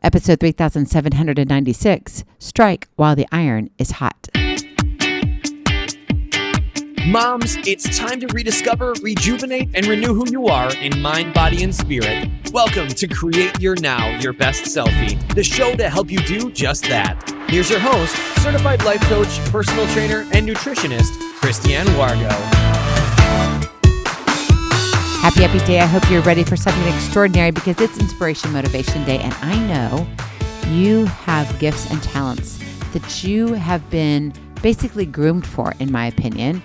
Episode 3796, Strike While the Iron is Hot. Moms, it's time to rediscover, rejuvenate, and renew who you are in mind, body, and spirit. Welcome to Create Your Now, Your Best Selfie, the show to help you do just that. Here's your host, certified life coach, personal trainer, and nutritionist, Christiane Wargo. Happy day. I hope you're ready for something extraordinary because it's Inspiration Motivation Day. And I know you have gifts and talents that you have been basically groomed for, in my opinion,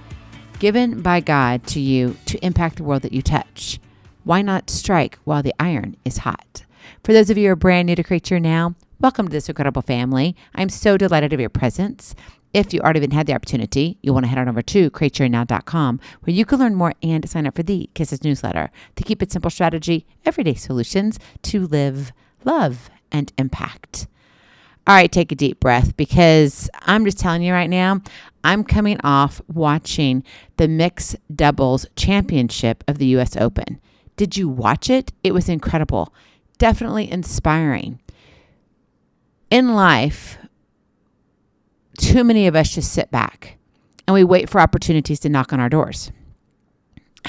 given by God to you to impact the world that you touch. Why not strike while the iron is hot? For those of you who are brand new to Create Your Now, welcome to this incredible family. I'm so delighted of your presence. If you already had the opportunity, you'll want to head on over to createyournow.com where you can learn more and sign up for the Kisses newsletter to keep it simple strategy, everyday solutions to live, love, and impact. All right, take a deep breath because I'm just telling you right now, I'm coming off watching the mixed doubles championship of the U.S. Open. Did you watch it? It was incredible. Definitely inspiring. In life, too many of us just sit back and we wait for opportunities to knock on our doors,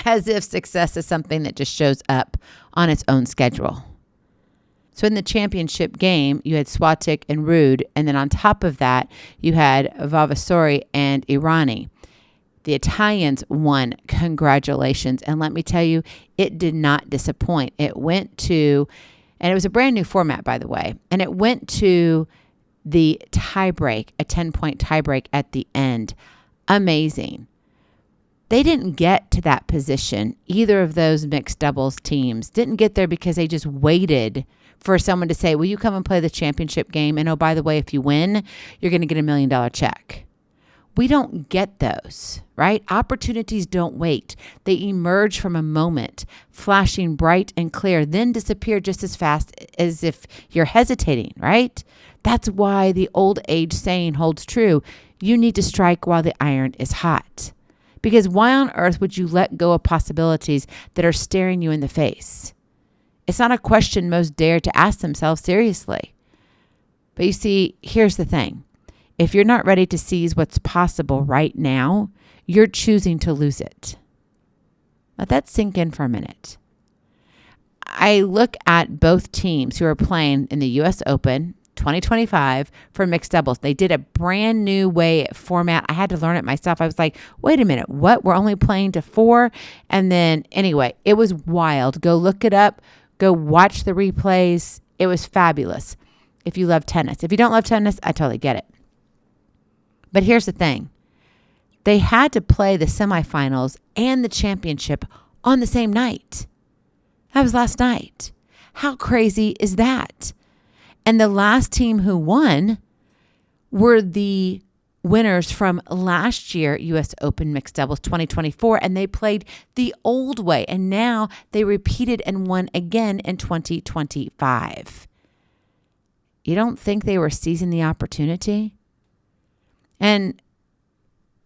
as if success is something that just shows up on its own schedule. So in the championship game, you had Swiatek and Ruud, and then on top of that, you had Vavasori and Irani. The Italians won. Congratulations. And let me tell you, it did not disappoint. It went to, and it was a brand new format, by the way, and it went to the tiebreak, a 10-point tiebreak at the end. Amazing. They didn't get to that position. Either of those mixed doubles teams didn't get there because they just waited for someone to say, will you come and play the championship game? And oh, by the way, if you win, you're going to get $1 million check. We don't get those, right? Opportunities don't wait. They emerge from a moment, flashing bright and clear, then disappear just as fast as if you're hesitating, right? That's why the old age saying holds true. You need to strike while the iron is hot. Because why on earth would you let go of possibilities that are staring you in the face? It's not a question most dare to ask themselves seriously. But you see, here's the thing. If you're not ready to seize what's possible right now, you're choosing to lose it. Let that sink in for a minute. I look at both teams who are playing in the U.S. Open 2025 for mixed doubles. They did a brand new format. I had to learn it myself. I was like, wait a minute, what? We're only playing to 4? And then anyway, it was wild. Go look it up. Go watch the replays. It was fabulous. If you love tennis. If you don't love tennis, I totally get it. But here's the thing. They had to play the semifinals and the championship on the same night. That was last night. How crazy is that? And the last team who won were the winners from last year U.S. Open Mixed Doubles 2024, and they played the old way. And now they repeated and won again in 2025. You don't think they were seizing the opportunity? And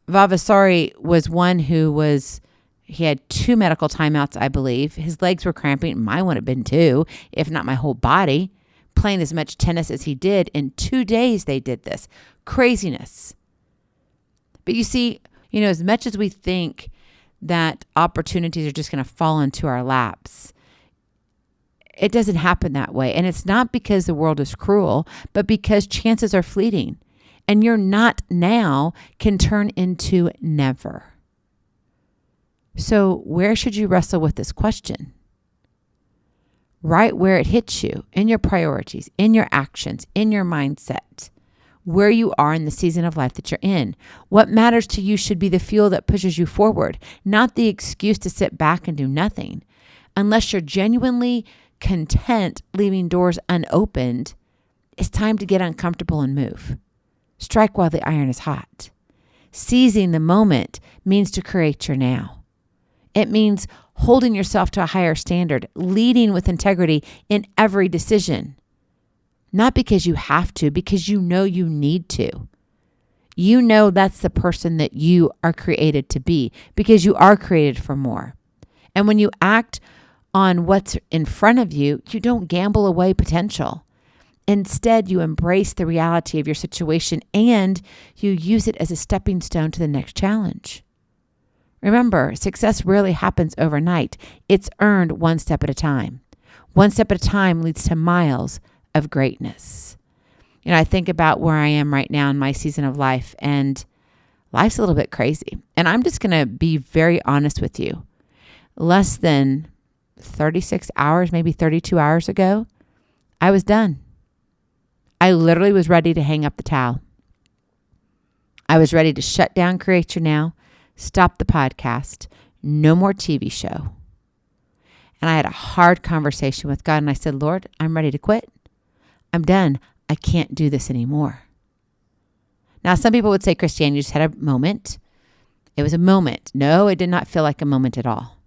Vavasori was one he had 2 medical timeouts, I believe. His legs were cramping. Mine would have been 2, if not my whole body. Playing as much tennis as he did. In 2 days, they did this. Craziness. But you see, as much as we think that opportunities are just going to fall into our laps, it doesn't happen that way. And it's not because the world is cruel, but because chances are fleeting. And your not now can turn into never. So where should you wrestle with this question? Right where it hits you, in your priorities, in your actions, in your mindset, where you are in the season of life that you're in. What matters to you should be the fuel that pushes you forward, not the excuse to sit back and do nothing. Unless you're genuinely content leaving doors unopened, it's time to get uncomfortable and move. Strike while the iron is hot. Seizing the moment means to create your now. It means holding yourself to a higher standard, leading with integrity in every decision. Not because you have to, because you know you need to. You know that's the person that you are created to be, because you are created for more. And when you act on what's in front of you, you don't gamble away potential. Instead, you embrace the reality of your situation and you use it as a stepping stone to the next challenge. Remember, success rarely happens overnight. It's earned one step at a time. One step at a time leads to miles of greatness. I think about where I am right now in my season of life, and life's a little bit crazy. And I'm just going to be very honest with you. Less than 36 hours, maybe 32 hours ago, I was done. I literally was ready to hang up the towel. I was ready to shut down Create Your Now, stop the podcast, no more TV show. And I had a hard conversation with God, and I said, Lord, I'm ready to quit. I'm done. I can't do this anymore. Now, some people would say, Christiane, you just had a moment. It was a moment. No, it did not feel like a moment at all.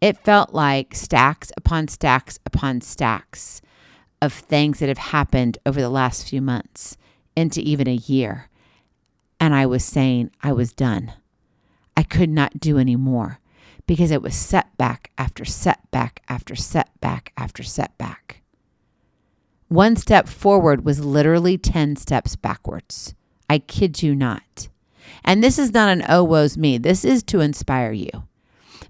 It felt like stacks upon stacks upon stacks of things that have happened over the last few months into even a year. And I was saying I was done. I could not do any more because it was setback after setback after setback after setback. One step forward was literally 10 steps backwards. I kid you not. And this is not an oh, woe's me. This is to inspire you.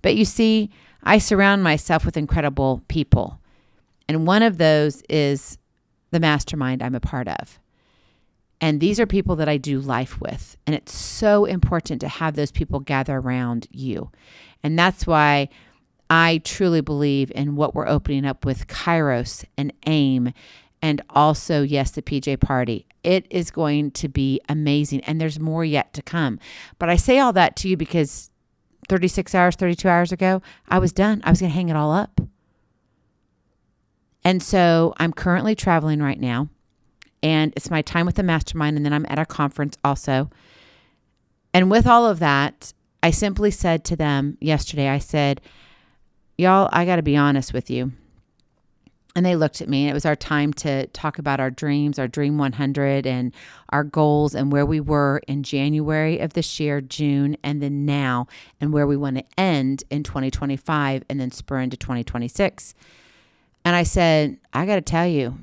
But you see, I surround myself with incredible people. And one of those is the mastermind I'm a part of. And these are people that I do life with. And it's so important to have those people gather around you. And that's why I truly believe in what we're opening up with Kairos and AIM. And also, yes, the PJ party. It is going to be amazing. And there's more yet to come. But I say all that to you because 36 hours, 32 hours ago, I was done. I was going to hang it all up. And so I'm currently traveling right now. And it's my time with the mastermind. And then I'm at a conference also. And with all of that, I simply said to them yesterday, I said, y'all, I got to be honest with you. And they looked at me, and it was our time to talk about our dreams, our Dream 100, and our goals, and where we were in January of this year, June, and then now, and where we want to end in 2025, and then spur into 2026. And I said, I got to tell you,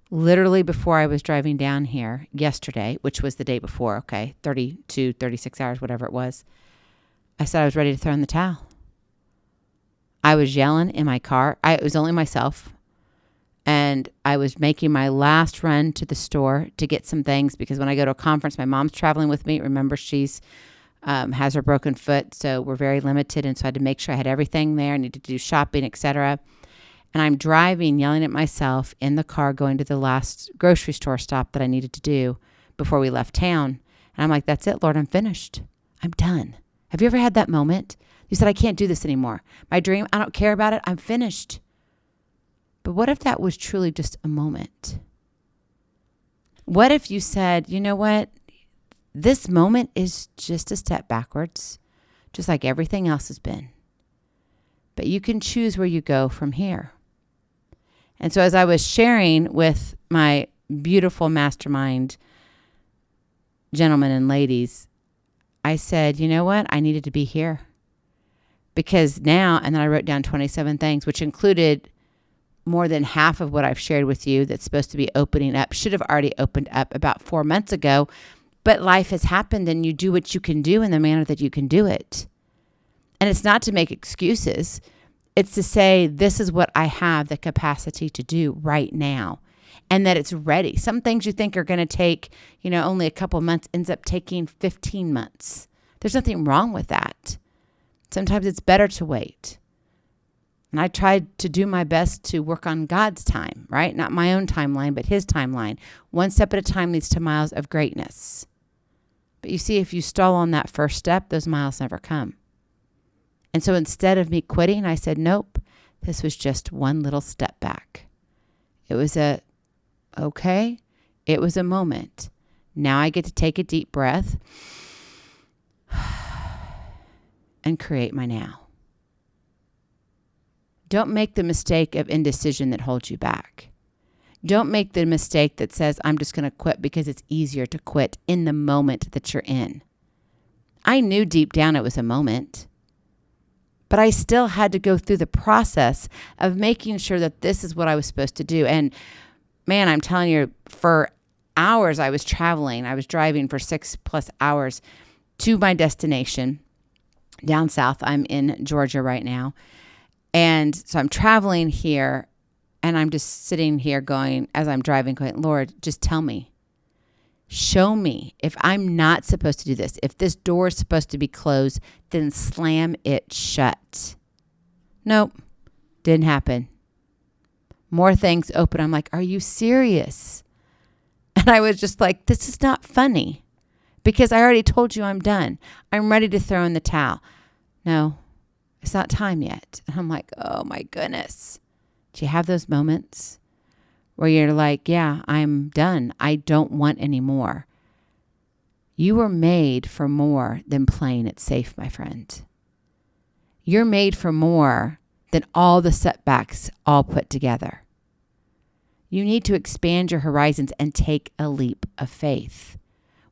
literally before I was driving down here yesterday, which was the day before, 32, 36 hours, whatever it was, I said I was ready to throw in the towel. I was yelling in my car. It was only myself. And I was making my last run to the store to get some things because when I go to a conference, my mom's traveling with me. Remember, she's has her broken foot, so we're very limited. And so I had to make sure I had everything there. I needed to do shopping, etc. And I'm driving, yelling at myself in the car, going to the last grocery store stop that I needed to do before we left town. And I'm like, that's it, Lord, I'm finished. I'm done. Have you ever had that moment? You said, I can't do this anymore. My dream, I don't care about it. I'm finished. But what if that was truly just a moment? What if you said, you know what? This moment is just a step backwards, just like everything else has been. But you can choose where you go from here. And so as I was sharing with my beautiful mastermind gentlemen and ladies, I said, you know what? I needed to be here. Because now, and then I wrote down 27 things, which included more than half of what I've shared with you that's supposed to be opening up, should have already opened up about 4 months ago. But life has happened and you do what you can do in the manner that you can do it. And it's not to make excuses. It's to say, this is what I have the capacity to do right now. And that it's ready. Some things you think are going to take, only a couple months ends up taking 15 months. There's nothing wrong with that. Sometimes it's better to wait. And I tried to do my best to work on God's time, right? Not my own timeline, but his timeline. One step at a time leads to miles of greatness. But you see, if you stall on that first step, those miles never come. And so instead of me quitting, I said, nope, this was just one little step back. It was it was a moment. Now I get to take a deep breath and create my now. Don't make the mistake of indecision that holds you back. Don't make the mistake that says, I'm just going to quit because it's easier to quit in the moment that you're in. I knew deep down it was a moment, but I still had to go through the process of making sure that this is what I was supposed to do. And man, I'm telling you, for hours I was traveling. I was driving for 6+ hours to my destination down south. I'm in Georgia right now. And so I'm traveling here, and I'm just sitting here going, as I'm driving, going, Lord, just tell me. Show me if I'm not supposed to do this. If this door is supposed to be closed, then slam it shut. Nope, didn't happen. More things open. I'm like, are you serious? And I was just like, this is not funny, because I already told you I'm done. I'm ready to throw in the towel. No, it's not time yet. And I'm like, oh my goodness. Do you have those moments where you're like, yeah, I'm done. I don't want any more? You were made for more than playing it safe, my friend. You're made for more than all the setbacks all put together. You need to expand your horizons and take a leap of faith.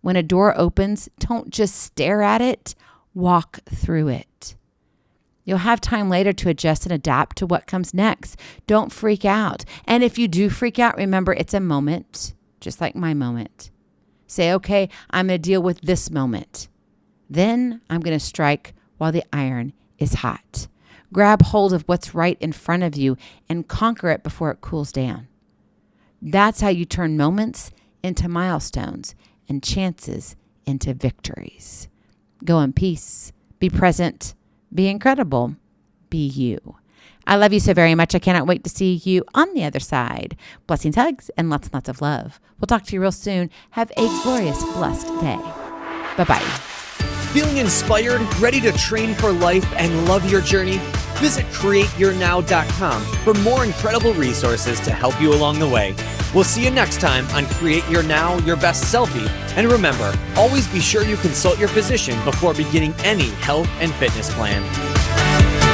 When a door opens, don't just stare at it, walk through it. You'll have time later to adjust and adapt to what comes next. Don't freak out. And if you do freak out, remember it's a moment, just like my moment. Say, okay, I'm going to deal with this moment. Then I'm going to strike while the iron is hot. Grab hold of what's right in front of you and conquer it before it cools down. That's how you turn moments into milestones and chances into victories. Go in peace. Be present. Be incredible. Be you. I love you so very much. I cannot wait to see you on the other side. Blessings, hugs, and lots and lots of love. We'll talk to you real soon. Have a glorious, blessed day. Bye-bye. Feeling inspired, ready to train for life and love your journey? Visit createyournow.com for more incredible resources to help you along the way. We'll see you next time on Create Your Now, Your Best Selfie. And remember, always be sure you consult your physician before beginning any health and fitness plan.